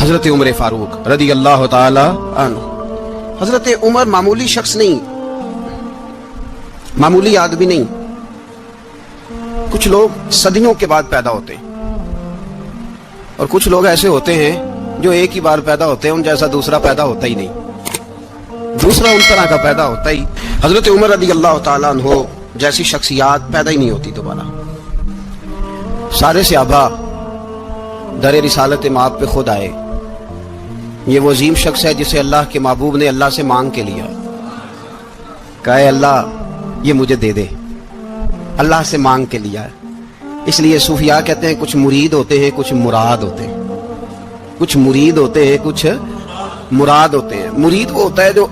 حضرت عمر فاروق رضی اللہ تعالی عنہ۔ حضرت عمر معمولی شخص نہیں، معمولی آدمی نہیں۔ کچھ لوگ صدیوں کے بعد پیدا ہوتے ہیں اور کچھ لوگ ایسے ہوتے ہیں جو ایک ہی بار پیدا ہوتے ہیں، ان جیسا دوسرا پیدا ہوتا ہی نہیں، دوسرا ان طرح کا پیدا ہوتا ہی۔ حضرت عمر رضی اللہ تعالیٰ عنہ جیسی شخصیات پیدا ہی نہیں ہوتی دوبارہ۔ سارے صحابہ در رسالت مآب پہ خود آئے۔ یہ وہ عظیم شخص ہے جسے اللہ کے محبوب نے اللہ سے مانگ کے لیا، کہا اے اللہ یہ مجھے دے دے، اللہ سے مانگ کے لیا ہے۔ اس لیے صوفیاء کہتے ہیں کچھ مرید ہوتے ہیں کچھ مراد ہوتے ہیں، کچھ مرید ہوتے ہیں کچھ مراد ہوتے ہیں۔ مرید وہ ہوتا ہے جو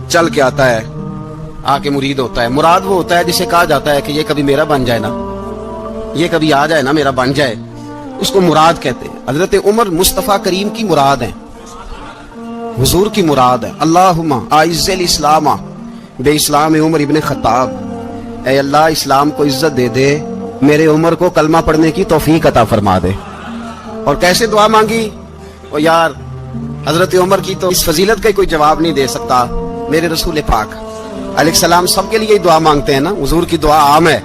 چل کے آتا ہے، آ کے مرید ہوتا ہے۔ مراد وہ ہوتا ہے جسے کہا جاتا ہے کہ یہ کبھی میرا بن جائے نا، یہ کبھی آ جائے نا، میرا بن جائے، اس کو مراد کہتے ہیں۔ حضرت عمر مصطفیٰ کریم کی مراد ہیں، حضور کی مراد ہے۔ اللہم اعز الاسلام بے اسلام عمر ابن خطاب، اے اللہ اسلام کو عزت دے دے، میرے عمر کو کلمہ پڑھنے کی توفیق عطا فرما دے۔ اور کیسے دعا مانگی؟ او یار حضرت عمر کی تو اس فضیلت کا کوئی جواب نہیں دے سکتا، میرے رسول پاک علیہ السلام سب کے لیے دعا مانگتے ہیں نا، حضور کی دعا عام ہے،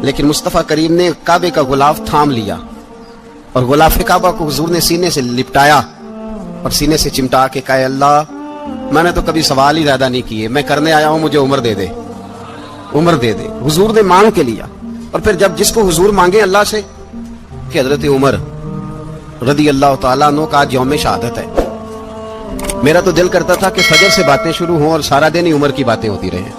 لیکن مصطفیٰ کریم نے کعبے کا غلاف تھام لیا اور غلاف کعبہ کو حضور نے سینے سے لپٹایا اور سینے سے چمٹا کے کہا اللہ میں نے تو کبھی سوال ہی زیادہ نہیں کیے، میں کرنے آیا ہوں، مجھے عمر دے دے، عمر دے دے۔ حضور نے مانگ کے لیا۔ اور پھر جب جس کو حضور مانگے اللہ سے کہ حضرت عمر رضی اللہ تعالیٰ عنہ کا آج یوم شہادت ہے، میرا تو دل کرتا تھا کہ فجر سے باتیں شروع ہوں اور سارا دن ہی عمر کی باتیں ہوتی رہیں،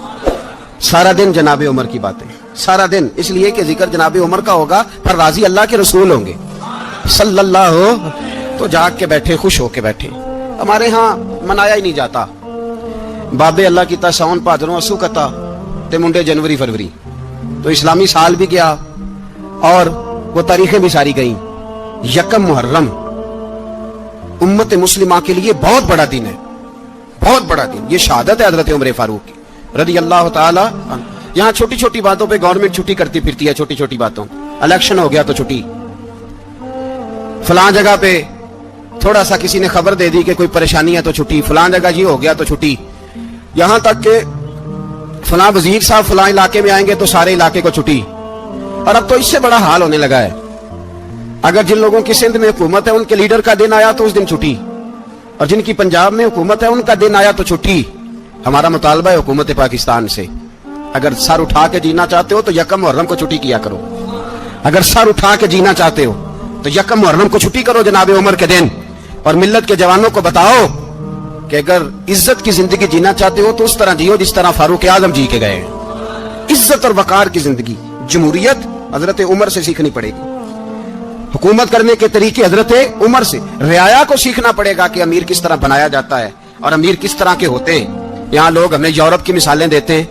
سارا دن جناب عمر کی باتیں، سارا دن، اس لیے کہ ذکر جناب عمر کا ہوگا، پھر راضی اللہ کے رسول ہوں گے صلی اللہ ہو، تو جاگ کے بیٹھے، خوش ہو کے بیٹھے۔ ہمارے ہاں منایا ہی نہیں جاتا، بابے اللہ کی تا ساون بھادروں اسو کتا تے منڈے جنوری فروری، تو اسلامی سال بھی گیا اور وہ تاریخیں بھی ساری گئیں۔ یکم محرم امت مسلمہ کے لیے بہت بڑا دن ہے، بہت بڑا دن، یہ شہادت ہے حضرت عمر فاروق کی رضی اللہ تعالی عنہ۔ یہاں چھوٹی چھوٹی باتوں پہ گورنمنٹ چھٹی کرتی پھرتی ہے، چھوٹی چھوٹی باتوں، الیکشن ہو گیا تو چھٹی، فلاں جگہ پہ تھوڑا سا کسی نے خبر دے دی کہ کوئی پریشانی ہے تو چھٹی، فلاں جگہ یہ ہو گیا تو چھٹی، یہاں تک کہ فلاں وزیر صاحب فلاں علاقے میں آئیں گے تو سارے علاقے کو چھٹی۔ اور اب تو اس سے بڑا حال ہونے لگا ہے، اگر جن لوگوں کی سندھ میں حکومت ہے ان کے لیڈر کا دن آیا تو اس دن چھٹی، اور جن کی پنجاب میں حکومت ہے ان کا دن آیا تو چھٹی۔ ہمارا مطالبہ ہے حکومت پاکستان سے، اگر سر اٹھا کے جینا چاہتے ہو تو یکم محرم کو چھٹی کیا کرو، اگر سر اٹھا کے جینا چاہتے ہو تو یکم محرم کو چھٹی کرو جناب عمر کے دن، اور ملت کے جوانوں کو بتاؤ کہ اگر عزت کی زندگی جینا چاہتے ہو تو اس طرح جیو جس طرح فاروق اعظم جی کے گئے، عزت اور وقار کی زندگی۔ جمہوریت حضرت عمر سے سیکھنی پڑے گی، حکومت کرنے کے طریقے حضرت عمر سے، رعایا کو سیکھنا پڑے گا کہ امیر کس طرح بنایا جاتا ہے اور امیر کس طرح کے ہوتے ہیں۔ یہاں لوگ ہمیں یورپ کی مثالیں دیتے ہیں،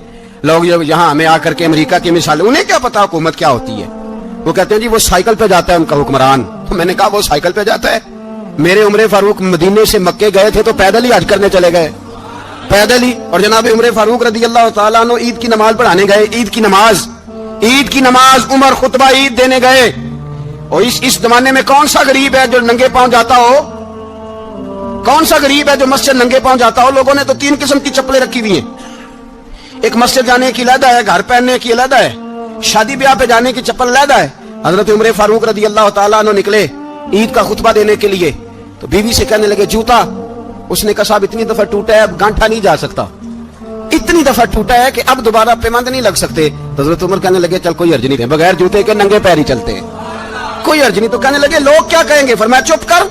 لوگ یہاں ہمیں آ کر کے امریکہ کی مثالیں، انہیں کیا پتا حکومت کیا ہوتی ہے، وہ کہتے ہیں جی وہ سائیکل پہ جاتا ہے ان کا حکمران۔ میں نے کہا وہ سائیکل پہ جاتا ہے؟ میرے عمر فاروق مدینے سے مکے گئے تھے تو پیدل ہی حج کرنے چلے گئے، پیدل ہی۔ اور جناب عمر فاروق رضی اللہ تعالیٰ عنہ عید کی نماز پڑھانے گئے، عید کی نماز عمر خطبہ عید دینے گئے۔ اور اس زمانے میں کون سا غریب ہے جو ننگے پاؤں جاتا ہو؟ کون سا غریب ہے جو مسجد ننگے پاؤں جاتا ہو؟ لوگوں نے تو 3 قسم کی چپلیں رکھی ہوئی ہیں، ایک مسجد جانے کی علیحدہ ہے، گھر پہننے کی علیحدہ ہے، شادی بیاہ پہ جانے کی چپل علیحدہ ہے۔ حضرت عمر فاروق رضی اللہ تعالیٰ عنہ نکلے عید کا خطبہ دینے کے لیے تو بیوی سے کہنے لگے جوتا، اس نے کہا صاحب اتنی دفعہ ٹوٹا ہے اب گانٹھا نہیں جا سکتا، اتنی دفعہ ٹوٹا ہے کہ اب دوبارہ پیمند نہیں لگ سکتے۔ تو حضرت عمر کہنے لگے چل کوئی حرج نہیں ہے، بغیر جوتے کے ننگے پیر ہی چلتے ہیں، کوئی حرج نہیں۔ تو کہنے لگے لوگ کیا کہیں گے؟ فرمایا چپ کر،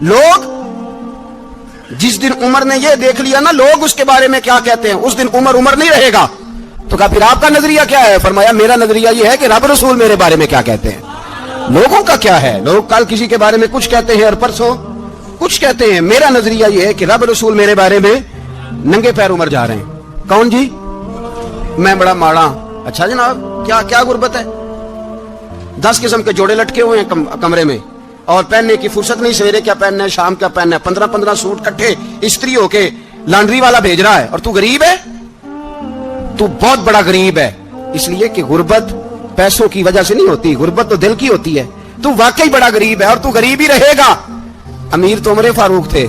لوگ جس دن عمر نے یہ دیکھ لیا نا لوگ اس کے بارے میں کیا کہتے ہیں، اس دن عمر نہیں رہے گا۔ تو کہا پھر آپ کا نظریہ کیا ہے؟ فرمایا میرا نظریہ یہ ہے کہ رب رسول میرے بارے میں کیا کہتے ہیں، لوگوں کا کیا ہے؟ لوگ کل کسی کے بارے میں کچھ کہتے ہیں اور پرسوں کچھ کہتے ہیں، میرا نظریہ یہ ہے کہ رب رسول میرے بارے میں ننگے پیر عمر جا رہے ہیں۔ کون جی؟ میں بڑا ماڑا۔ اچھا جناب کیا غربت ہے؟ 10 قسم کے جوڑے لٹکے ہوئے ہیں کمرے میں اور پہننے کی فرصت نہیں، سویرے کیا پہننا ہے شام کیا پہننا ہے، 15 سوٹ کٹھے استری ہو کے لانڈری والا بھیج رہا ہے، اور تو غریب ہے، تو بہت بڑا غریب ہے۔ اس لیے کہ غربت پیسوں کی وجہ سے نہیں ہوتی، غربت تو دل کی ہوتی ہے۔ تو واقعی بڑا غریب ہے اور تو غریب ہی رہے گا، امیر تو عمر فاروق تھے،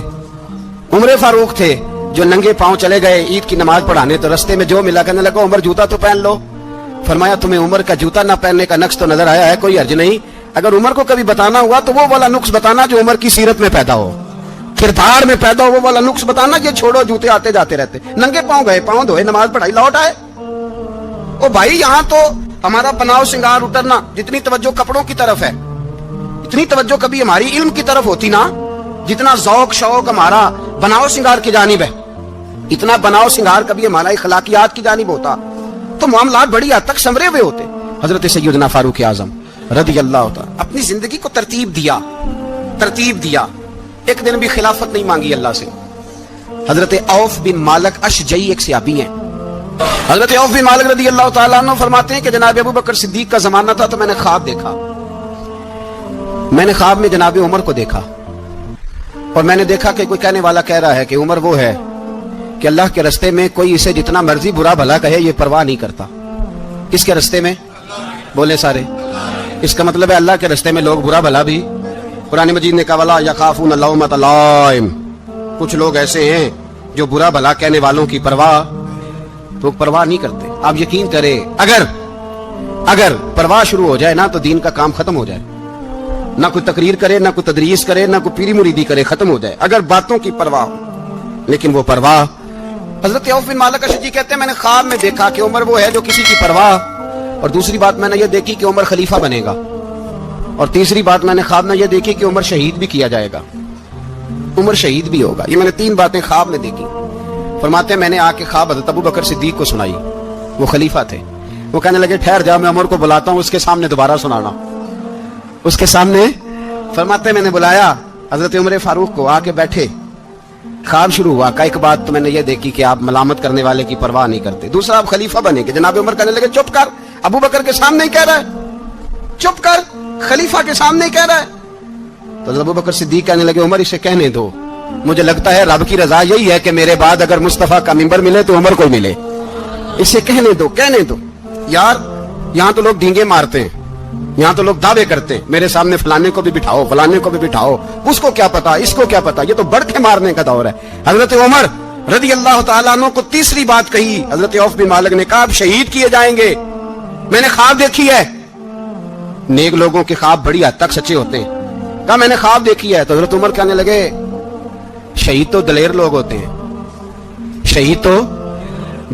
عمر فاروق تھے جو ننگے پاؤں چلے گئے عید کی نماز پڑھانے، تو رستے میں جو ملا کہنے لگا عمر جوتا تو پہن لو. فرمایا تمہیں عمر کا جوتا نہ پہننے کا نقص تو نظر آیا ہے، کوئی حرج نہیں. اگر عمر کو کبھی بتانا ہوا تو وہ والا نقص بتانا جو عمر کی سیرت میں پیدا ہو، کردار میں پیدا ہو، وہ والا نقص بتانا. یہ چھوڑو جوتے آتے جاتے رہتے، ننگے پاؤں گئے، پاؤں دھوئے، نماز پڑھائی، لوٹ آئے. او بھائی یہاں تو ہمارا بناؤ سنگار اترنا، جتنی توجہ کپڑوں کی طرف ہے اتنی توجہ کبھی ہماری علم کی طرف ہوتی نا، جتنا ذوق شوق ہمارا بناؤ سنگار کی جانب ہے، اتنا بناؤ سنگار کبھی ہمارا اخلاقیات کی جانب ہوتا تو معاملات بڑی حد تک سنورے ہوئے ہوتے. حضرت سیدنا فاروق اعظم رضی اللہ تعالی اپنی زندگی کو ترتیب دیا. ایک دن بھی خلافت نہیں مانگی اللہ سے. حضرت عوف بن مالک اشجعی ایک صحابی ہیں. حضرت عوف بن مالک رضی اللہ تعالیٰ عنہ فرماتے ہیں کہ جناب ابو بکر صدیق کا زمانہ تھا تو میں نے خواب دیکھا. میں نے خواب میں جناب عمر کو دیکھا اور میں نے دیکھا کہ کوئی کہنے والا کہہ رہا ہے کہ عمر وہ ہے کہ اللہ کے رستے میں کوئی اسے جتنا مرضی برا بھلا کہے یہ پرواہ نہیں کرتا. کس کے رستے میں؟ بولے سارے. اس کا مطلب ہے اللہ کے رستے میں لوگ برا بھلا بھی. قرآن مجید نے کہا وَلَا يَخَافُونَ لَوْمَةَ لَائِمٍ. کچھ لوگ ایسے ہیں جو برا بھلا کہنے والوں کی پرواہ نہیں کرتے. آپ یقین کریں اگر پرواہ شروع ہو جائے نا تو دین کا کام ختم ہو جائے. نہ کوئی تقریر کرے، نہ کوئی تدریس کرے، نہ کوئی پیری مریدی کرے، ختم ہو جائے اگر باتوں کی پرواہ ہو. لیکن وہ پرواہ، حضرت عوف بن مالک اشجعی کہتے ہیں میں نے خواب میں دیکھا کہ عمر وہ ہے جو کسی کی پرواہ. اور دوسری بات میں نے یہ دیکھی کہ عمر خلیفہ بنے گا. اور تیسری بات میں نے خواب میں یہ دیکھی کہ عمر شہید بھی کیا جائے گا، عمر شہید بھی ہوگا. یہ میں نے 3 باتیں خواب میں دیکھی. فرماتے ہیں میں نے آ کے خواب حضرت ابو بکر صدیق کو سنائی. وہ خلیفہ تھے. وہ کہنے لگے ٹھہر جا، میں عمر کو بلاتا ہوں، اس کے سامنے دوبارہ سنانا. اس کے سامنے فرماتے ہیں میں نے بلایا حضرت عمر فاروق کو، آ کے بیٹھے. خواب شروع ہوا کہ ایک بات تو میں نے یہ دیکھی کہ آپ ملامت کرنے والے کی پرواہ نہیں کرتے. دوسرا آپ خلیفہ بنے کہ جناب عمر کہنے لگے چپ کر، ابو بکر کے سامنے ہی کہہ رہا ہے، چپ کر، خلیفہ کے سامنے ہی کہہ رہا ہے. تو ابو بکر صدیق کہنے لگے عمر اسے کہنے دو، مجھے لگتا ہے رب کی رضا یہی ہے کہ میرے بعد اگر مصطفیٰ کا منبر ملے تو عمر کو ملے. اسے کہنے دو. یار یہاں تو لوگ ڈینگے مارتے ہیں، یہاں تو لوگ دعوے کرتے ہیں میرے سامنے فلانے کو بھی بٹھاؤ، فلانے کو بھی بٹھاؤ، اس کو کیا پتا، اس کو کیا پتا. یہ تو بڑھ کے مارنے کا دور ہے. حضرت عمر رضی اللہ تعالیٰ عنہ کو تیسری بات کہی. حضرت عوف بن مالک نے کہا آپ شہید کیے جائیں گے، میں نے خواب دیکھی ہے. نیک لوگوں کے خواب بڑی حد تک سچے ہوتے ہیں. کہا میں نے خواب دیکھی ہے. تو حضرت عمر کہنے لگے شہید تو دلیر لوگ ہوتے ہیں، شہید تو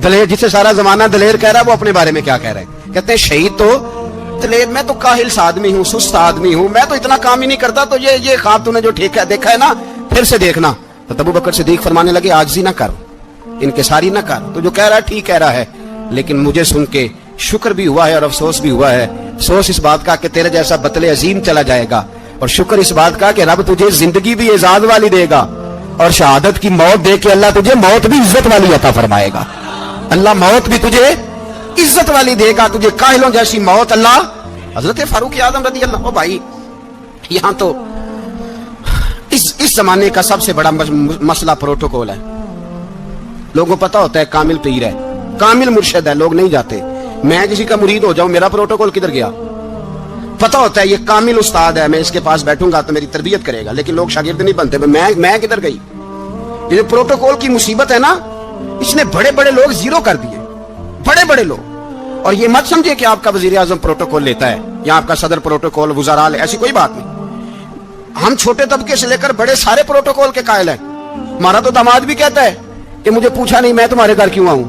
دلیر، جسے سارا زمانہ دلیر کہہ رہا ہے وہ اپنے بارے میں کیا کہہ رہا ہے؟ کہتے ہیں شہید تو دلیر، میں تو کاہل سا آدمی ہوں، سست آدمی ہوں، میں تو اتنا کام ہی نہیں کرتا. تو یہ خواب تو نے جو دیکھا ہے نا پھر سے دیکھنا. تو ابو بکر صدیق فرمانے لگے عاجزی نہ کر، انکساری نہ کر، تو جو کہہ رہا ہے ٹھیک کہہ رہا ہے، لیکن مجھے سن کے شکر بھی ہوا ہے اور افسوس بھی ہوا ہے. افسوس اس بات کا کہ تیرے جیسا بطل عظیم چلا جائے گا، اور شکر اس بات کا کہ رب تجھے زندگی بھی اعزاز والی دے گا، اور شہادت کی موت دے کے اللہ تجھے موت بھی عزت والی عطا فرمائے گا. اللہ موت بھی تجھے عزت والی دے گا، تجھے کاہلوں جیسی موت اللہ. حضرت فاروق اعظم رضی اللہ. بھائی یہاں تو اس زمانے کا سب سے بڑا مسئلہ پروٹوکول ہے. لوگوں کو پتا ہوتا ہے کامل پیر ہے، کامل مرشد ہے، لوگ نہیں جاتے. میں کسی کا مرید ہو جاؤں میرا پروٹوکول کدھر گیا؟ پتا ہوتا ہے یہ کامل استاد ہے، میں اس کے پاس بیٹھوں گا تو میری تربیت کرے گا، لیکن لوگ شاگرد نہیں بنتے. میں کدھر گئی؟ یہ جو پروٹوکول کی مصیبت ہے نا، اس نے بڑے بڑے لوگ زیرو کر دیے، بڑے بڑے لوگ. اور یہ مت سمجھے کہ آپ کا وزیر اعظم پروٹوکول لیتا ہے یا آپ کا صدر پروٹوکول، وزراء، ایسی کوئی بات نہیں. ہم چھوٹے طبقے سے لے کر بڑے سارے پروٹوکول کے قائل ہیں. ہمارا تو داماد بھی کہتا ہے کہ مجھے پوچھا نہیں میں تمہارے گھر کیوں آؤں.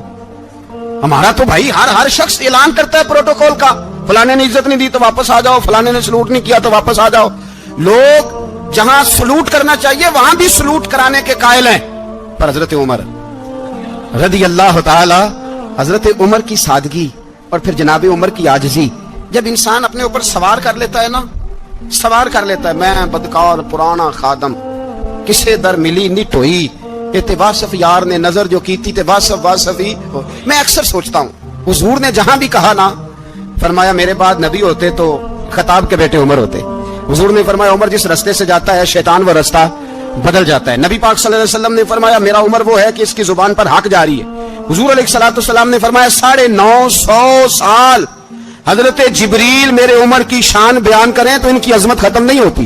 ہمارا تو بھائی ہر شخص اعلان کرتا ہے پروٹوکول کا، فلانے نے عزت نہیں دی تو واپس آ جاؤ، فلانے نے سلوٹ نہیں کیا تو واپس آ جاؤ. لوگ جہاں سلوٹ کرنا چاہیے وہاں بھی سلوٹ کرانے کے قائل ہیں. پر حضرت عمر رضی اللہ تعالی، حضرت عمر کی سادگی اور پھر جناب عمر کی عاجزی، جب انسان اپنے اوپر سوار کر لیتا ہے نا، سوار کر لیتا ہے، میں بدکار پرانا خادم، کسے در ملی نٹ ہوئی، تے واصف یار نے نظر جو کی تھی تے واصف ہی. میں اکثر سوچتا ہوں حضور نے جہاں بھی کہا نا، فرمایا میرے بعد نبی ہوتے تو خطاب کے بیٹے عمر ہوتے. حضور نے فرمایا عمر جس رستے سے جاتا ہے شیطان وہ رستہ بدل جاتا ہے. نبی پاک صلی اللہ علیہ وسلم نے فرمایا میرا عمر وہ ہے کہ اس کی زبان پر حق جاری ہے. حضور علیہ الصلوۃ والسلام نے فرمایا 950 سال حضرت جبریل میرے عمر کی شان بیان کریں تو ان کی عظمت ختم نہیں ہوتی.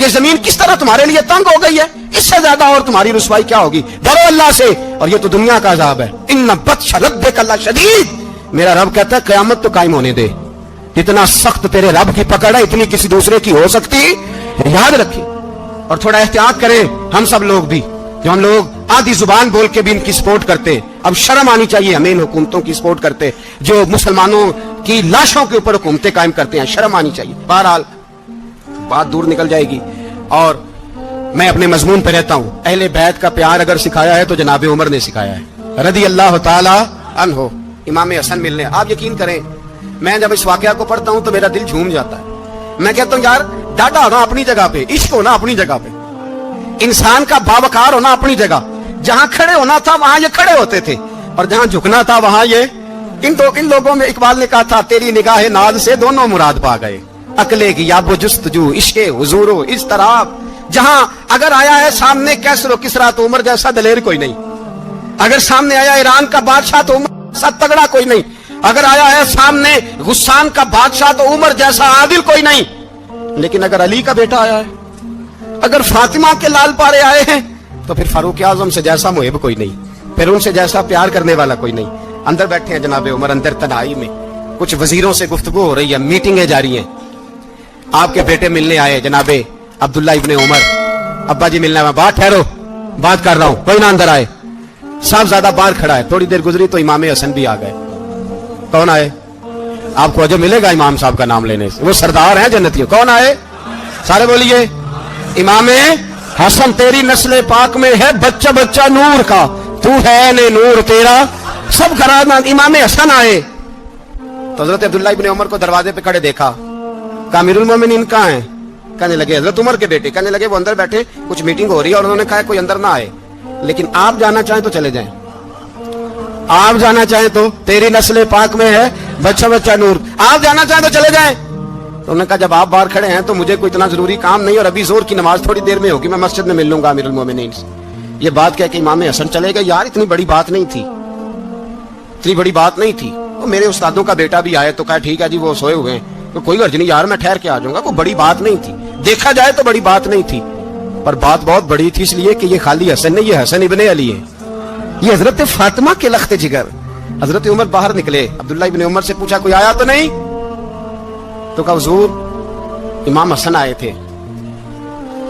کہ زمین کس طرح تمہارے لیے تنگ ہو گئی ہے، اس سے زیادہ اور تمہاری رسوائی کیا ہوگی؟ ڈرو اللہ سے، اور یہ تو دنیا کا عذاب ہے۔ ان بطش ربک لشدید، میرا رب کہتا ہے قیامت تو قائم ہونے دے، اتنا سخت تیرے رب کی پکڑ ہے اتنی کسی دوسرے کی ہو سکتی؟ یاد رکھیں اور تھوڑا احتیاط کریں ہم سب لوگ بھی، جو ہم لوگ آدھی زبان بول کے بھی ان کی سپورٹ کرتے، اب شرم آنی چاہیے ہمیں ان حکومتوں کی سپورٹ کرتے جو مسلمانوں کی لاشوں کے اوپر حکومتیں قائم کرتے ہیں، شرم آنی چاہیے۔ بہرحال بات دور نکل جائے گی، اور میں اپنے مضمون پہ رہتا ہوں۔ اہل بیت کا پیار اگر سکھایا ہے تو جناب عمر نے سکھایا ہے رضی اللہ تعالی عنہ، امام حسن ملنے۔ آپ یقین کریں میں جب اس واقعہ کو پڑھتا ہوں تو میرا دل جھوم جاتا ہے، میں کہتا ہوں یار ڈاٹا ہونا اپنی جگہ پہ، عشق ہونا اپنی جگہ پہ، انسان کا باوقار ہونا اپنی جگہ، جہاں کھڑے ہونا تھا وہاں یہ کھڑے ہوتے تھے، اور جہاں جھکنا تھا وہاں یہ ان لوگوں میں اقبال نے کہا تھا تیری نگاہ ناز سے دونوں مراد پا گئے، عقلے کی یاب و جستجو، عشق حضور و اضطراب، جہاں اگر آیا ہے سامنے کیسر و کسرا تو عمر جیسا دلیر کوئی نہیں، اگر سامنے آیا ایران کا بادشاہ تو عمر جیسا تگڑا کوئی نہیں، اگر آیا ہے سامنے غسان کا بادشاہ تو عمر جیسا عادل کوئی نہیں، لیکن اگر علی کا بیٹا آیا ہے، اگر فاطمہ کے لال پارے آئے ہیں تو پھر فاروق اعظم سے جیسا محب کوئی نہیں، پھر ان سے جیسا پیار کرنے والا کوئی نہیں۔ اندر بیٹھے ہیں جناب عمر، اندر تنہائی میں کچھ وزیروں سے گفتگو ہو رہی ہے، میٹنگیں جاری ہیں، آپ کے بیٹے ملنے آئے جناب عبداللہ ابن عمر، ابا جی ملنے آئے، بات ٹھہرو بات کر رہا ہوں، کوئی نہ اندر آئے، صاحب زیادہ باہر کھڑا ہے۔ تھوڑی دیر گزری تو امام حسن بھی آ گئے۔ کون آئے؟ آپ کو اجر ملے گا امام صاحب کا نام لینے سے، وہ سردار ہیں جنتیوں۔ کون آئے؟ سارے بولیے امام حسن، تیری نسل پاک میں ہے بچہ بچہ نور کا، تو ہے نے نور تیرا سب گھرانا۔ امام حسن آئے تو حضرت عبداللہ ابن عمر کو دروازے پہ کھڑے دیکھا، کہا امیر المومنین کہاں ہیں؟ کہنے لگے حضرت عمر کے بیٹے، کہنے لگے وہ اندر بیٹھے، کچھ میٹنگ ہو رہی ہے، اور انہوں نے کہا کوئی اندر نہ آئے، لیکن آپ جانا چاہیں تو چلے جائیں، آپ جانا چاہیں تو، تیری نسل پاک میں ہے بچہ بچہ نور، آپ جانا چاہیں تو چلے جائیں۔ تو انہوں نے کہا جب آپ باہر کھڑے ہیں تو مجھے کوئی اتنا ضروری کام نہیں، اور ابھی زور کی نماز تھوڑی دیر میں ہوگی، میں مسجد میں مل لوں گا امیر المومنین سے۔ یہ بات کہہ کے امام حسن چلے گئے۔ یار اتنی بڑی بات نہیں تھی، اتنی بڑی بات نہیں تھی، وہ میرے استادوں کا بیٹا بھی آئے تو کہا ٹھیک ہے جی وہ سوئے ہوئے ہیں، تو کوئی غرض نہیں یار میں ٹھہر کے آ جاؤں گا، کوئی بڑی بات نہیں تھی، دیکھا جائے تو بڑی بات نہیں تھی، پر بات بہت بڑی تھی، اس لیے کہ یہ خالی حسن نہیں، یہ حسن ابن علی ہے، یہ حضرت فاطمہ کے لخت جگر۔ حضرت عمر باہر نکلے، عبداللہ ابن عمر سے پوچھا کوئی آیا تو نہیں؟ تو کہا حضور امام حسن آئے تھے۔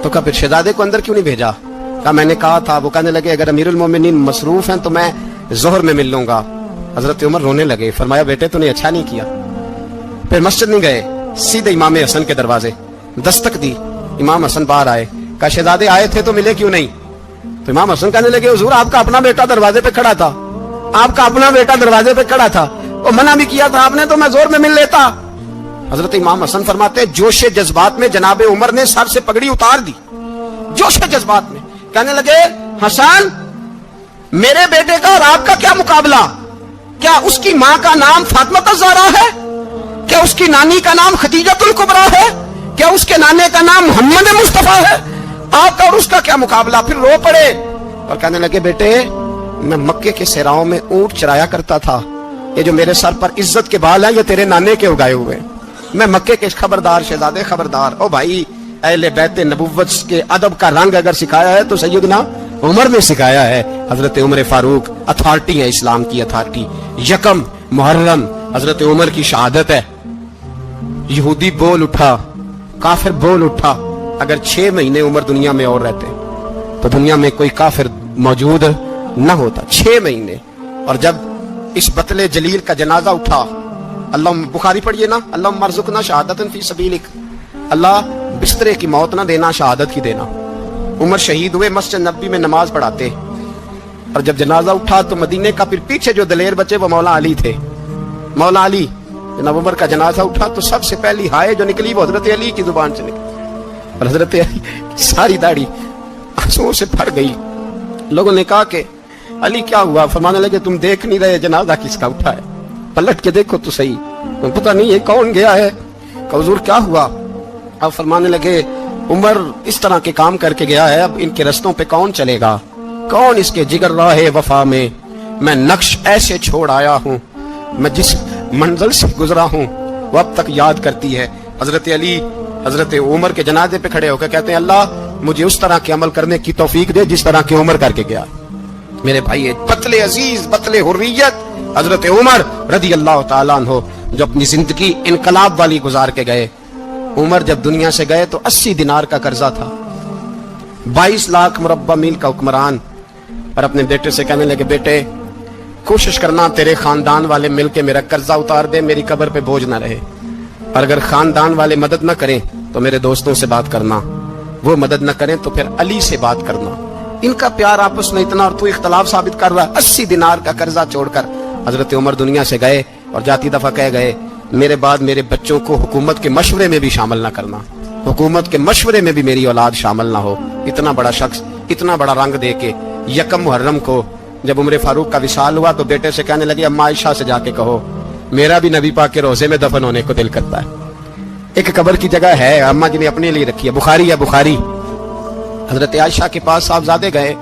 تو کہا پھر شہزادے کو اندر کیوں نہیں بھیجا؟ کہا میں نے کہا تھا، وہ کہنے لگے اگر امیر المومنین مصروف ہیں تو میں ظہر میں مل لوں گا۔ حضرت عمر رونے لگے، فرمایا بیٹے تو نے اچھا نہیں کیا۔ پھر مسجد نہیں گئے، سیدھے امام حسن کے دروازے دستک دی، امام حسن باہر آئے، کہا شہزادے آئے تھے تو ملے کیوں نہیں؟ تو امام حسن کہنے لگے حضور آپ کا اپنا بیٹا دروازے پہ کھڑا تھا، آپ کا اپنا بیٹا دروازے پہ کھڑا تھا، وہ منع بھی کیا تھا آپ نے تو میں زور میں مل لیتا۔ حضرت امام حسن فرماتے جوش جذبات میں جناب عمر نے سر سے پگڑی اتار دی، جوش جذبات میں کہنے لگے حسن میرے بیٹے کا اور آپ کا کیا مقابلہ؟ کیا اس کی ماں کا نام فاطمہ الزہرا ہے؟ کیا اس کی نانی کا نام خدیجۃ الکبریٰ ہے؟ کیا اس کے نانے کا نام محمد مصطفیٰ ہے؟ آپ کا اور اس کا کیا مقابلہ؟ پھر رو پڑے اور کہنے لگے بیٹے میں مکے کے صحراؤں میں اونٹ چرایا کرتا تھا، یہ جو میرے سر پر عزت کے بال ہیں یہ تیرے نانے کے اگائے ہوئے ہیں، میں مکے کے خبردار شہزادے خبردار۔ او بھائی اہل بیت نبوت کے ادب کا رنگ اگر سکھایا ہے تو سیدنا عمر نے سکھایا ہے۔ حضرت عمر فاروق اتھارٹی ہے، اسلام کی اتھارٹی۔ یکم محرم حضرت عمر کی شہادت ہے، یہودی بول اٹھا، کافر بول اٹھا، اگر 6 مہینے عمر دنیا میں اور رہتے تو دنیا میں کوئی کافر موجود نہ ہوتا، 6 مہینے۔ اور جب اس بطل جلیل کا جنازہ اٹھا، اللہ بخاری پڑھیے نا، اللہم ارزقنا شہادۃ فی سبیلک، اللہ بسترے کی موت نہ دینا، شہادت کی دینا۔ عمر شہید ہوئے، مسجد نبی میں نماز پڑھاتے، اور جب جنازہ اٹھا تو مدینے کا پھر پیچھے جو دلیر بچے وہ مولا علی تھے، مولا علی۔ جناب عمر کا جنازہ اٹھا تو سب سے پہلی ہائے جو نکلی وہ حضرت علی کی زبان سے نکلی، اور حضرت علی ساری داڑھی آنسوؤں سے بھر گئی۔ لوگوں نے کہا کہ علی کیا ہوا؟ فرمانے لگے تم دیکھ نہیں رہے جنازہ کس کا اٹھا ہے، پلٹ کے دیکھو تو صحیح، پتہ نہیں ہے کون گیا ہے۔ کہ حضور کیا ہوا؟ اب فرمانے لگے عمر اس طرح کے کام کر کے گیا ہے، اب ان کے رستوں پہ کون چلے گا؟ کون اس کے جگر راہ وفا میں میں نقش ایسے چھوڑ آیا ہوں، میں جس منزل سے گزرا ہوں وہ اب تک یاد کرتی ہے۔ حضرت علی حضرت عمر کے جنازے پہ کھڑے ہو کے کہتے ہیں اللہ مجھے اس طرح کے عمل کرنے کی توفیق دے جس طرح کی عمر کر کے گیا. میرے بھائی بطل عزیز بطل حریت حضرت عمر رضی اللہ تعالیٰ عنہ جو اپنی زندگی انقلاب والی گزار کے گئے. عمر جب دنیا سے گئے تو 80 دینار کا قرضہ تھا. 22 لاکھ مربع میل کا حکمران. اور اپنے بیٹے سے کہنے لگے بیٹے کوشش کرنا تیرے خاندان والے مل کے میرا قرضہ اتار دے, میری قبر پہ بوجھ نہ رہے. اور اگر خاندان والے مدد نہ کریں تو میرے دوستوں سے بات کرنا, وہ مدد نہ کریں تو پھر علی سے بات کرنا. ان کا پیار آپس میں اتنا اور تو اختلاف ثابت کر رہا. 80 دینار کا قرضہ چھوڑ کر حضرت عمر دنیا سے گئے اور جاتی دفعہ کہہ گئے میرے بعد میرے بچوں کو حکومت کے مشورے میں بھی شامل نہ کرنا, حکومت کے مشورے میں بھی میری اولاد شامل نہ ہو. اتنا بڑا شخص اتنا بڑا رنگ دے کے یکم محرم کو جب عمر فاروق کا وصال ہوا تو بیٹے سے کہنے لگے اما عائشہ سے جا کے کہو میرا بھی نبی پاک کے روزے میں دفن ہونے کو دل کرتا ہے. ایک قبر کی جگہ ہے اما جی نے اپنے لیے رکھی ہے, بخاری ہے بخاری. حضرت عائشہ کے پاس صاحبزادے گئے,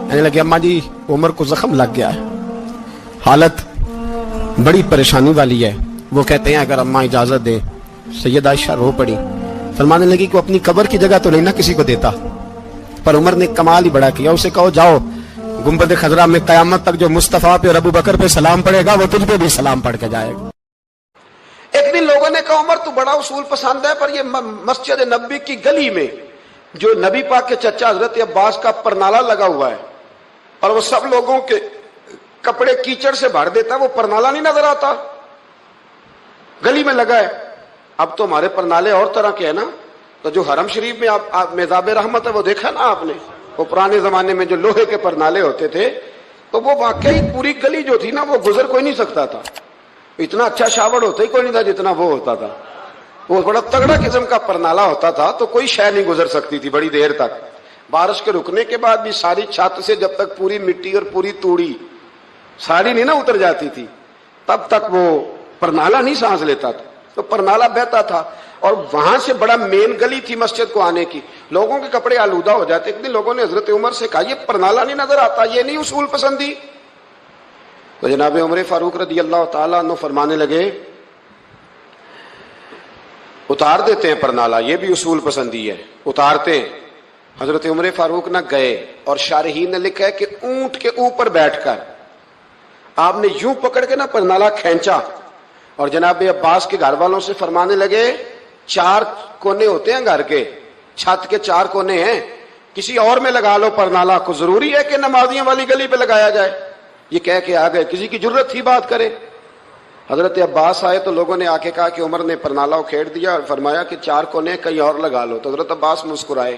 کہنے لگے اما جی عمر کو زخم لگ گیا ہے, حالت بڑی پریشانی والی ہے. وہ کہتے ہیں اگر اما اجازت دیں. سید عائشہ رو پڑی, فرمانے لگی کہ اپنی قبر کی جگہ تو نہیں نہ کسی کو دیتا. پر عمر نے کمال ہی بڑا کیا, اسے کہو جاؤ گنبد خضرا میں قیامت تک جو مصطفیٰ پہ اور ابو بکر پہ سلام پڑے گا وہ تجھ پہ بھی سلام پڑھ کے جائے گا. ایک دن لوگوں نے کہا عمر تو بڑا اصول پسند ہے پر یہ مسجد نبی کی گلی میں جو نبی پاک کے چچا حضرت عباس کا پرنالا لگا ہوا ہے اور وہ سب لوگوں کے کپڑے کیچڑ سے بھر دیتا ہے, وہ پرنالا نہیں نظر آتا گلی میں لگا ہے. اب تو ہمارے پرنالے اور طرح کے ہیں نا, تو جو حرم شریف میں آپ میزاب رحمت ہے وہ دیکھا نا آپ نے, وہ پرانے زمانے میں جو لوہے کے پرنالے ہوتے تھے تو وہ واقعی پوری گلی جو تھی نا وہ گزر کوئی نہیں سکتا تھا. اتنا اچھا شاور ہوتا ہی کوئی نہیں تھا جتنا وہ ہوتا تھا. وہ بڑا تگڑا قسم کا پرنالا ہوتا تھا تو کوئی شے نہیں گزر سکتی تھی بڑی دیر تک. بارش کے رکنے کے بعد بھی ساری چھت سے جب تک پوری مٹی اور پوری توڑی ساری نہیں نا اتر جاتی تھی تب تک وہ پرنالا نہیں سانس لیتا تھا, تو پرنالا بہتا تھا. اور وہاں سے بڑا مین گلی تھی مسجد کو آنے کی, لوگوں کے کپڑے آلودہ ہو جاتے. ایک دن لوگوں نے حضرت عمر سے کہا یہ پرنالا نہیں نظر آتا, یہ نہیں اصول پسندی. تو جناب عمر فاروق رضی اللہ تعالیٰ عنہ فرمانے لگے اتار دیتے ہیں پرنالا, یہ بھی اصول پسندی ہے, اتارتے ہیں. حضرت عمر فاروق نہ گئے اور شارحین نے لکھا ہے کہ اونٹ کے اوپر بیٹھ کر آپ نے یوں پکڑ کے نا پرنالا کھینچا اور جناب عباس کے گھر والوں سے فرمانے لگے 4 کونے ہوتے ہیں گھر کے, چھت کے 4 کونے ہیں, کسی اور میں لگا لو پرنالا کو, ضروری ہے کہ نمازیوں والی گلی پہ لگایا جائے. یہ کہہ کے آ گئے, کسی کی جرت تھی بات کرے. حضرت عباس آئے تو لوگوں نے آ کے کہا کہ عمر نے پرنالا کھیڑ دیا اور فرمایا کہ 4 کونے کہیں اور لگا لو. تو حضرت عباس مسکرائے.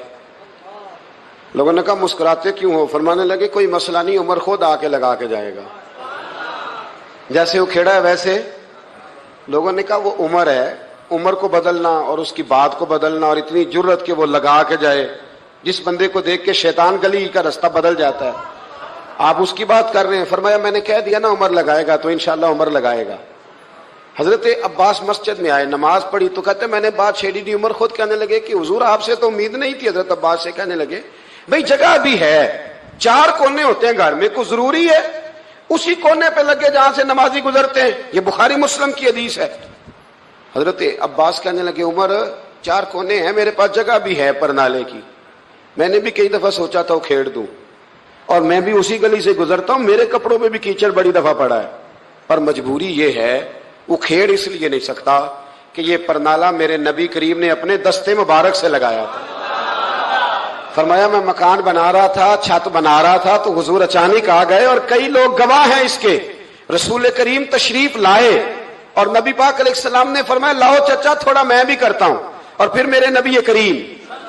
لوگوں نے کہا مسکراتے کیوں ہو؟ فرمانے لگے کوئی مسئلہ نہیں, عمر خود آ کے لگا کے جائے گا. جیسے وہ کھیڑا ہے ویسے. لوگوں نے کہا وہ عمر ہے, عمر کو بدلنا اور اس کی بات کو بدلنا اور اتنی جرت کہ وہ لگا کے جائے, جس بندے کو دیکھ کے شیطان گلی کا رستہ بدل جاتا ہے, آپ اس کی بات کر رہے ہیں. فرمایا میں نے کہہ دیا نا عمر لگائے گا, تو انشاءاللہ عمر لگائے گا. حضرت عباس مسجد میں آئے, نماز پڑھی تو کہتے میں نے بات چھیڑی دی. عمر خود کہنے لگے کہ حضور آپ سے تو امید نہیں تھی. حضرت عباس سے کہنے لگے بھئی جگہ بھی ہے, 4 کونے ہوتے ہیں گھر میں, کو ضروری ہے اسی کونے پہ لگے جہاں سے نمازی گزرتے ہیں. یہ بخاری مسلم کی حدیث ہے. حضرت عباس کہنے لگے عمر 4 کونے ہیں, میرے پاس جگہ بھی ہے پرنالے کی, میں نے بھی کئی دفعہ سوچا تھا وہ کھیڑ دوں, اور میں بھی اسی گلی سے گزرتا ہوں, میرے کپڑوں پہ بھی کیچڑ بڑی دفعہ پڑا ہے, پر مجبوری یہ ہے وہ کھیڑ اس لیے نہیں سکتا کہ یہ پرنالا میرے نبی کریم نے اپنے دستے مبارک سے لگایا تھا. فرمایا میں مکان بنا رہا تھا, چھت بنا رہا تھا, تو حضور اچانک آ گئے اور کئی لوگ گواہ ہیں اس کے. رسول کریم تشریف لائے اور نبی پاک علیہ السلام نے فرمایا لاؤ چچا تھوڑا میں بھی کرتا ہوں, اور پھر میرے نبی کریم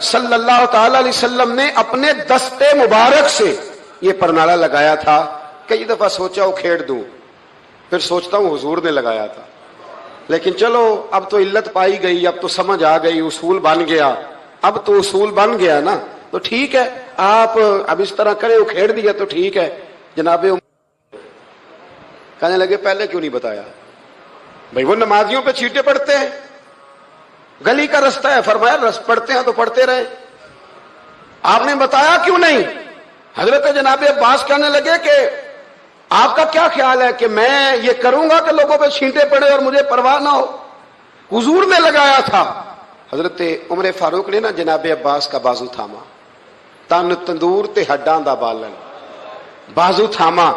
صلی اللہ تعالی علیہ وسلم نے اپنے دستے مبارک سے یہ پرنالا لگایا تھا. کئی دفعہ سوچا وہ کھیڑ دوں, پھر سوچتا ہوں حضور نے لگایا تھا. لیکن چلو اب تو علت پائی گئی, اب تو سمجھ آ گئی, اصول بن گیا. اب تو اصول بن گیا نا, تو ٹھیک ہے آپ اب اس طرح کرے, وہ کھیڑ دیا تو ٹھیک ہے. جناب کہنے لگے پہلے کیوں نہیں بتایا؟ بھئی وہ نمازیوں پہ چیٹے پڑتے ہیں, گلی کا رستہ ہے. فرمایا پڑھتے ہیں تو پڑھتے رہے, آپ نے بتایا کیوں نہیں؟ حضرت جناب عباس کہنے لگے کہ آپ کا کیا خیال ہے کہ میں یہ کروں گا کہ لوگوں پہ چھینٹے پڑے اور مجھے پرواہ نہ ہو؟ حضور نے لگایا تھا. حضرت عمر فاروق نے نا جناب عباس کا بازو تھاما، تن تندور تے ہڈاں دا بالن، بازو تھاما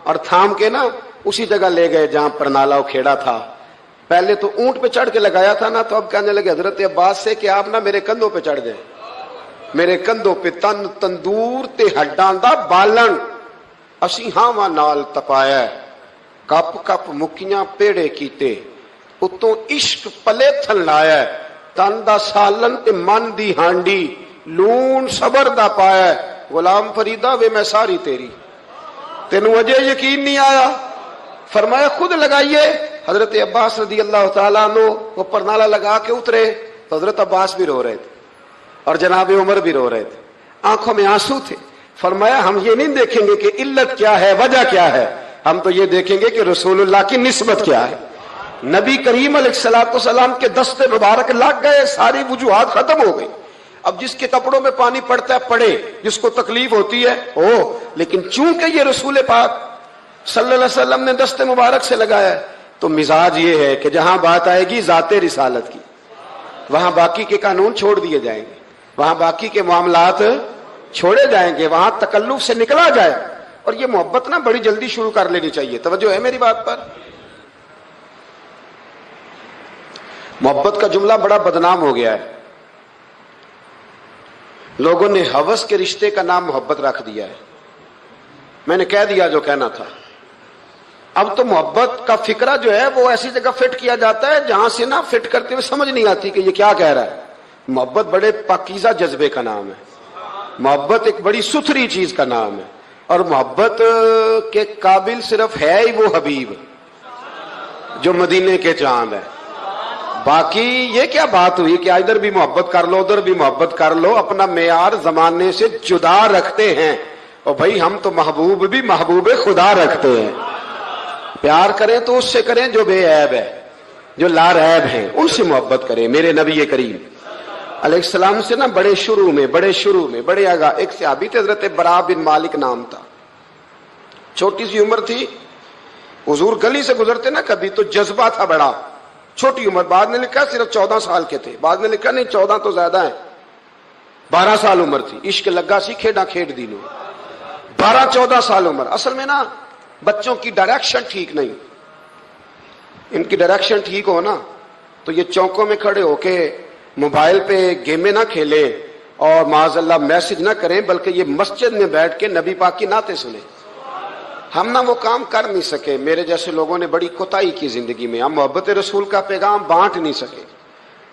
اور تھام کے نا اسی جگہ لے گئے جہاں پرنالا و کھیڑا تھا. پہلے تو اونٹ پہ چڑھ کے لگایا تھا نا، تو اب کہنے لگے حضرت عباس سے کہ آپ نا میرے کندھوں پہ چڑھ جائیں، میرے کندھوں پہ تن تندور تے ہڈاں دا بالن، اسی ہاواں نال تپایا، کپ کپ مکیاں پیڑے کیتے، اتوں عشق پلے تھن لایا، تن دا سالن تے من دی ہانڈی، لون صبر دا پایا، غلام فریدا وے میں ساری تیری. تینوں اجے یقین نہیں آیا؟ فرمایا خود لگائیے. حضرت عباس رضی اللہ تعالیٰ عنہ وہ پرنالا لگا کے اترے تو حضرت عباس بھی رو رہے تھے اور جناب عمر بھی رو رہے تھے، آنکھوں میں آنسو تھے. فرمایا ہم یہ نہیں دیکھیں گے کہ علت کیا ہے، وجہ کیا ہے، ہم تو یہ دیکھیں گے کہ رسول اللہ کی نسبت کیا ہے. نبی کریم علیہ الصلوۃ والسلام کے دست مبارک لگ گئے، ساری وجوہات ختم ہو گئی. اب جس کے کپڑوں میں پانی پڑتا ہے پڑے، جس کو تکلیف ہوتی ہے ہو، لیکن چونکہ یہ رسول پاک صلی اللہ علیہ وسلم نے دست مبارک سے لگایا ہے تو مزاج یہ ہے کہ جہاں بات آئے گی ذات رسالت کی، وہاں باقی کے قانون چھوڑ دیے جائیں گے، وہاں باقی کے معاملات چھوڑے جائیں گے، وہاں تکلف سے نکلا جائے. اور یہ محبت نا بڑی جلدی شروع کر لینی چاہیے. توجہ ہے میری بات پر؟ محبت کا جملہ بڑا بدنام ہو گیا ہے، لوگوں نے ہوس کے رشتے کا نام محبت رکھ دیا ہے. میں نے کہہ دیا جو کہنا تھا. اب تو محبت کا فکرہ جو ہے وہ ایسی جگہ فٹ کیا جاتا ہے جہاں سے نا فٹ کرتے ہوئے سمجھ نہیں آتی کہ یہ کیا کہہ رہا ہے. محبت بڑے پاکیزہ جذبے کا نام ہے، محبت ایک بڑی ستھری چیز کا نام ہے، اور محبت کے قابل صرف ہے ہی وہ حبیب جو مدینے کے چاند ہے. باقی یہ کیا بات ہوئی کہ ادھر بھی محبت کر لو ادھر بھی محبت کر لو، اپنا معیار زمانے سے جدا رکھتے ہیں. اور بھائی ہم تو محبوب بھی محبوب خدا رکھتے ہیں. پیار کریں تو اس سے کریں جو بے عیب ہے، جو لا ریب ہیں، ان سے محبت کریں. میرے نبی کریم علیہ السلام سے نا بڑے شروع میں بڑے آگاہ ایک صحابی تھے، حضرت برا بن مالک نام تھا. چھوٹی سی عمر تھی، حضور گلی سے گزرتے نا کبھی تو جذبہ تھا بڑا. چھوٹی عمر، بعد نے لکھا صرف 14 سال کے تھے، بعد نے لکھا نہیں 14 تو زیادہ ہیں، 12 سال عمر تھی. عشق لگا سی کھیڈا کھیڈ دی نو، 12-14 سال عمر. اصل میں نا بچوں کی ڈائریکشن ٹھیک نہیں، ان کی ڈائریکشن ٹھیک ہو نا تو یہ چوکوں میں کھڑے ہو کے موبائل پہ گیمیں نہ کھیلیں اور معاذ اللہ میسج نہ کریں، بلکہ یہ مسجد میں بیٹھ کے نبی پاک کی نعتیں سنیں. ہم نہ وہ کام کر نہیں سکے، میرے جیسے لوگوں نے بڑی کوتاہی کی زندگی میں. ہم محبت رسول کا پیغام بانٹ نہیں سکے.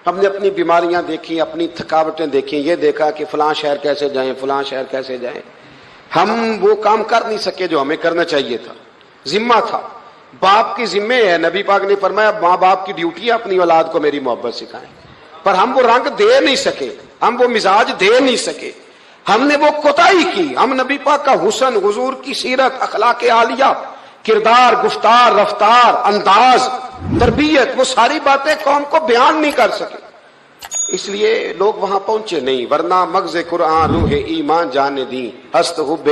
ہم نے اپنی بیماریاں دیکھی، اپنی تھکاوٹیں دیکھی، یہ دیکھا کہ فلاں شہر کیسے جائیں فلاں شہر کیسے جائیں. ہم وہ کام کر نہیں سکے جو ہمیں کرنا چاہیے تھا. ذمہ تھا، باپ کی ذمہ ہے. نبی پاک نے فرمایا ماں باپ کی ڈیوٹی ہے اپنی اولاد کو میری محبت سکھائیں. پر ہم وہ رنگ دے نہیں سکے، ہم وہ مزاج دے نہیں سکے، ہم نے وہ کوتاہی کی. ہم نبی پاک کا حسن، حضور کی سیرت، اخلاق عالیہ، کردار، گفتار، رفتار، انداز، تربیت، وہ ساری باتیں قوم کو بیان نہیں کر سکے. اس لیے لوگ وہاں پہنچے نہیں، ورنہ مغز قرآن روح ایمان جانے دی ہست حب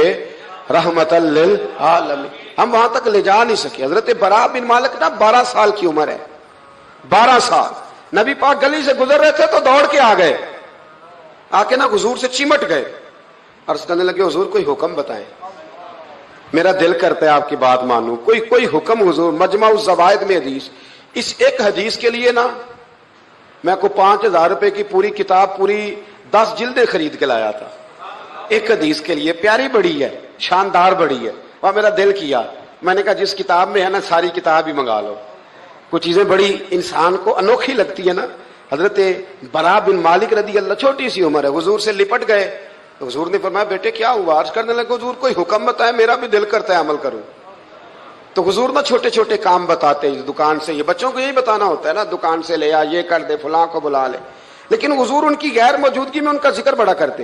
رحمت للعالمین. ہم وہاں تک لے جا نہیں سکے. حضرت برا بن مالک نا 12 سال کی عمر ہے، 12 سال. نبی پاک گلی سے گزر رہے تھے تو دوڑ کے آ گئے، آ کے نا حضور سے چمٹ گئے. عرض کرنے لگے حضور کوئی حکم بتائیں، میرا دل کرتا ہے آپ کی بات مانوں. کوئی حکم حضور. مجمع الزوائد میں حدیث، اس ایک حدیث کے لیے نا میں کو 5000 روپے کی پوری کتاب، پوری 10 جلدیں خرید کے لایا تھا ایک حدیث کے لیے. پیاری بڑی ہے، شاندار بڑی ہے. اور میرا دل کیا، میں نے کہا جس کتاب میں ہے نا ساری کتاب ہی منگا لو. کچھ چیزیں بڑی انسان کو انوکھی لگتی ہے نا. حضرت برا بن مالک رضی اللہ، چھوٹی سی عمر ہے، حضور سے لپٹ گئے. حضور نے فرمایا بیٹے کیا ہوا؟ عرض کرنے لگے حضور کوئی حکم بتائے، میرا بھی دل کرتا ہے عمل کروں. تو حضور نا چھوٹے چھوٹے کام بتاتے، دکان سے، یہ بچوں کو یہی بتانا ہوتا ہے نا، دکان سے لے آ، یہ کر دے، فلاں کو بلا لے. لیکن حضور ان کی غیر موجودگی میں ان کا ذکر بڑا کرتے.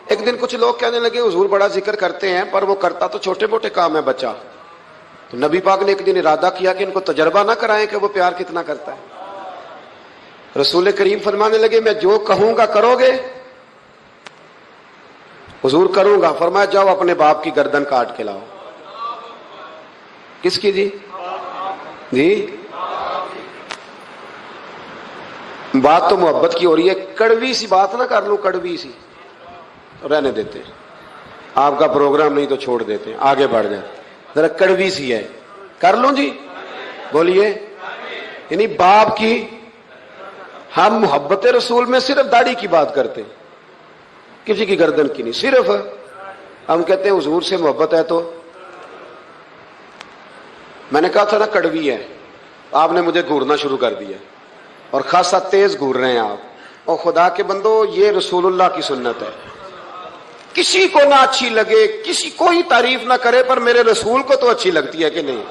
ایک دن کچھ لوگ کہنے لگے حضور بڑا ذکر کرتے ہیں پر وہ کرتا تو چھوٹے موٹے کام ہے بچہ. تو نبی پاک نے ایک دن ارادہ کیا کہ ان کو تجربہ نہ کرائیں کہ وہ پیار کتنا کرتا ہے. رسول کریم فرمانے لگے میں جو کہوں گا کرو گے؟ حضور کروں گا. فرمایا جاؤ اپنے باپ کی گردن کاٹ کے لاؤ. کس کی جی؟ بات تو محبت کی ہو رہی ہے، کڑوی سی بات نہ کر لوں، کڑوی سی رہنے دیتے، آپ کا پروگرام نہیں تو چھوڑ دیتے، آگے بڑھ جائیں، ذرا کڑوی سی ہے، کر لوں جی، بولیے۔ یعنی باپ کی، ہم محبت رسول میں صرف داڑھی کی بات کرتے ہیں، کسی کی گردن کی نہیں، صرف ہم کہتے ہیں حضور سے محبت ہے تو میں نے کہا تھا نا کڑوی ہے، آپ نے مجھے گھورنا شروع کر دیا اور خاصا تیز گھور رہے ہیں آپ، اور خدا کے بندو یہ رسول اللہ کی سنت ہے، کسی کو نہ اچھی لگے، کسی کوئی تعریف نہ کرے، پر میرے رسول کو تو اچھی لگتی ہے کہ نہیں؟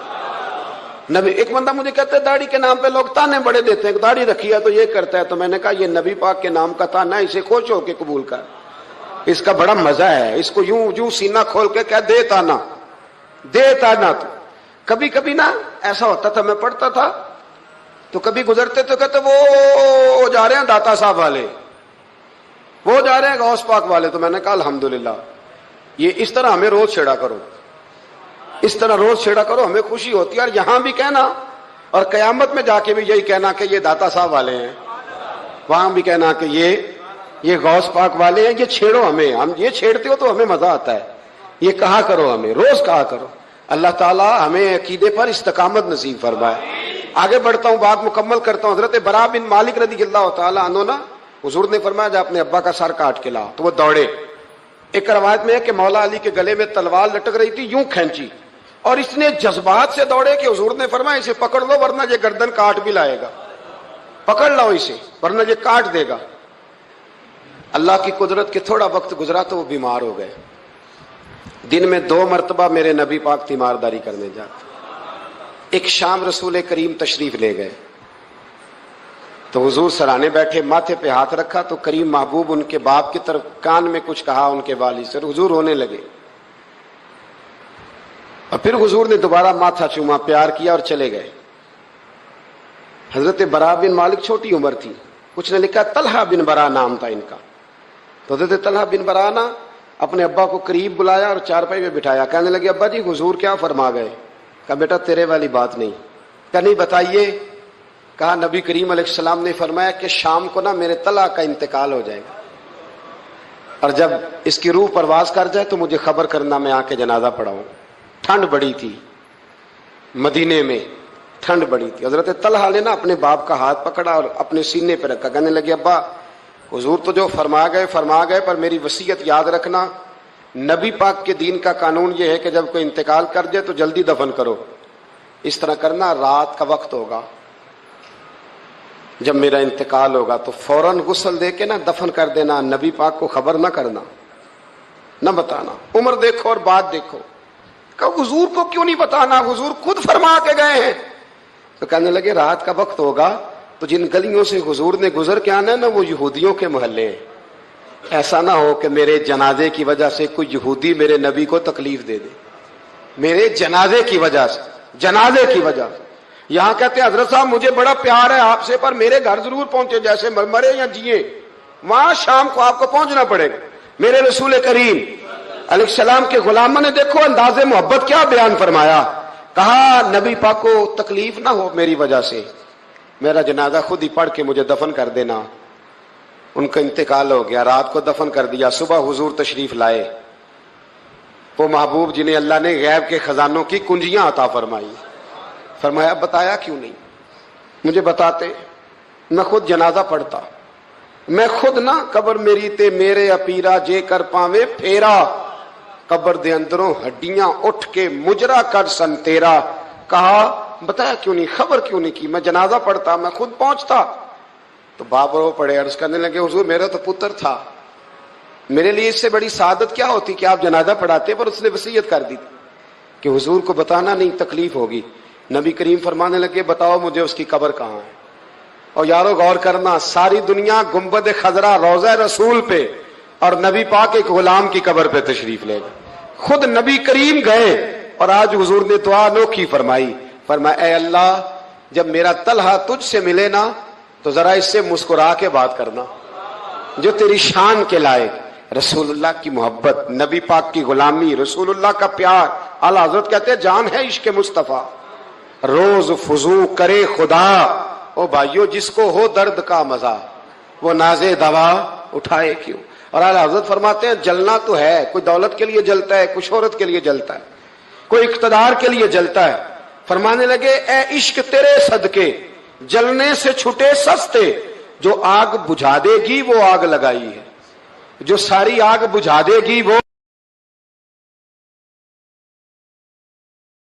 نبی، ایک بندہ مجھے کہتا ہے داڑھی کے نام پہ لوگ تانے بڑے دیتے ہیں، داڑھی رکھی ہے تو یہ کرتا ہے، تو میں نے کہا یہ نبی پاک کے نام کا تانا ہے، اسے خوش ہو کے قبول کر، اس کا بڑا مزہ ہے، اس کو یوں یوں سینہ کھول کے کہہ دے تانا، دے تانا۔ تو کبھی کبھی نا ایسا ہوتا تھا، میں پڑھتا تھا تو کبھی گزرتے تو کہتے وہ جا رہے ہیں داتا صاحب والے، وہ جا رہے ہیں غوث پاک والے، تو میں نے کہا الحمدللہ، یہ اس طرح ہمیں روز چھیڑا کرو، اس طرح روز چھیڑا کرو، ہمیں خوشی ہوتی ہے، اور یہاں بھی کہنا اور قیامت میں جا کے بھی یہی کہنا کہ یہ داتا صاحب والے ہیں، وہاں بھی کہنا کہ یہ غوث پاک والے ہیں، یہ چھیڑو ہمیں، ہم یہ چھیڑتے ہو تو ہمیں مزہ آتا ہے، یہ کہا کرو، ہمیں روز کہا کرو۔ اللہ تعالیٰ ہمیں عقیدے پر استقامت نصیب فرمائے۔ آگے بڑھتا ہوں، بات مکمل کرتا ہوں۔ حضرت برا بن مالک رضی اللہ تعالیٰ عنہ نا، حضور نے فرمایا جا اپنے ابا کا سر کاٹ کے لا، تو وہ دوڑے۔ ایک روایت میں ہے کہ مولا علی کے گلے میں تلوار لٹک رہی تھی، یوں کھینچی، اور اس نے جذبات سے دوڑے کہ حضور نے فرمایا اسے پکڑ لو ورنہ یہ گردن کاٹ بھی لائے گا، پکڑ لو اسے ورنہ یہ کاٹ دے گا۔ اللہ کی قدرت کے تھوڑا وقت گزرا تو وہ بیمار ہو گئے۔ دن میں 2 مرتبہ میرے نبی پاک تیمارداری کرنے جاتے۔ ایک شام رسول کریم تشریف لے گئے تو حضور سرانے بیٹھے، ماتھے پہ ہاتھ رکھا تو کریم محبوب ان کے باپ کی طرف کان میں کچھ کہا ان کے والد سے، حضور رونے لگے، اور پھر حضور نے دوبارہ ماتھا چوما، پیار کیا اور چلے گئے۔ حضرت برا بن مالک چھوٹی عمر تھی، کچھ نے لکھا طلحہ بن برا نام تھا ان کا، تو حضرت طلحہ بن برا نا اپنے ابا کو قریب بلایا اور چارپائی میں بٹھایا، کہنے لگے ابا جی حضور کیا فرما گئے؟ کہا بیٹا تیرے والی بات نہیں۔ کہا نہیں بتائیے۔ کہا نبی کریم علیہ السلام نے فرمایا کہ شام کو نا میرے طلحہ کا انتقال ہو جائے گا، اور جب اس کی روح پرواز کر جائے تو مجھے خبر کرنا، میں آ کے جنازہ پڑھاؤں۔ ٹھنڈ بڑی تھی مدینے میں، ٹھنڈ بڑی تھی۔ حضرت طلحہ نے نا اپنے باپ کا ہاتھ پکڑا اور اپنے سینے پہ رکھا، کہنے لگے ابا حضور تو جو فرما گئے، پر میری وصیت یاد رکھنا، نبی پاک کے دین کا قانون یہ ہے کہ جب کوئی انتقال کر جائے تو جلدی دفن کرو، اس طرح کرنا رات کا وقت ہوگا، جب میرا انتقال ہوگا تو فوراً غسل دے کے نا دفن کر دینا، نبی پاک کو خبر نہ کرنا، نہ بتانا۔ عمر دیکھو اور بات دیکھو، کہ حضور کو کیوں نہیں بتانا، حضور خود فرما کے گئے ہیں۔ تو کہنے لگے رات کا وقت ہوگا تو جن گلیوں سے حضور نے گزر کے آنا ہے نا وہ یہودیوں کے محلے ہیں، ایسا نہ ہو کہ میرے جنازے کی وجہ سے کوئی یہودی میرے نبی کو تکلیف دے دے، میرے جنازے کی وجہ سے، جنازے کی وجہ سے۔ یہاں کہتے ہیں حضرت صاحب مجھے بڑا پیار ہے آپ سے، پر میرے گھر ضرور پہنچے، جیسے مرے یا جیے، وہاں شام کو آپ کو پہنچنا پڑے گا۔ میرے رسول کریم علیہ السلام کے غلاموں نے دیکھو انداز محبت کیا بیان فرمایا، کہا نبی پاک کو تکلیف نہ ہو میری وجہ سے، میرا جنازہ خود ہی پڑھ کے مجھے دفن کر دینا۔ ان کا انتقال ہو گیا، رات کو دفن کر دیا، صبح حضور تشریف لائے، وہ محبوب جنہیں اللہ نے غیب کے خزانوں کی کنجیاں عطا فرمائی۔ فرمایا بتایا کیوں نہیں، مجھے بتاتے، میں خود جنازہ پڑھتا، میں خود نہ قبر میری تے میرے اپیرا جے کر پاوے پھیرا، قبر دے اندروں ہڈیاں اٹھ کے مجرا کر سن تیرا۔ کہا بتایا کیوں نہیں، خبر کیوں نہیں کی، میں جنازہ پڑھتا، میں خود پہنچتا۔ تو باپ رو پڑے، عرض کرنے لگے حضور میرا تو پتر تھا، میرے لیے اس سے بڑی سعادت کیا ہوتی کہ آپ جنازہ پڑھاتے، پر اس نے وصیت کر دی کہ حضور کو بتانا نہیں، تکلیف ہوگی۔ نبی کریم فرمانے لگے بتاؤ مجھے اس کی قبر کہاں ہے۔ اور یارو غور کرنا، ساری دنیا گنبد خضرا روضہ رسول پہ، اور نبی پاک ایک غلام کی قبر پہ تشریف لے گئے، خود نبی کریم گئے، اور آج حضور نے دعا انوکھی فرمائی، فرمایا اے اللہ جب میرا طلحہ تجھ سے ملے نا تو ذرا اس سے مسکرا کے بات کرنا جو تیری شان کے لائق۔ رسول اللہ کی محبت، نبی پاک کی غلامی، رسول اللہ کا پیار۔ اعلیٰ حضرت کہتے ہیں جان ہے عشق مصطفیٰ، روز فضو کرے خدا او بھائیو جس کو ہو درد کا مزہ وہ نازے دوا اٹھائے کیوں. اور اعلیٰ حضرت فرماتے ہیں جلنا تو ہے، کوئی دولت کے لیے جلتا ہے، کوئی شہرت کے لیے جلتا ہے، کوئی اقتدار کے لیے جلتا ہے. فرمانے لگے اے عشق تیرے صدقے جلنے سے چھٹے سستے، جو آگ بجھا دے گی وہ آگ لگائی ہے، جو ساری آگ بجھا دے گی وہ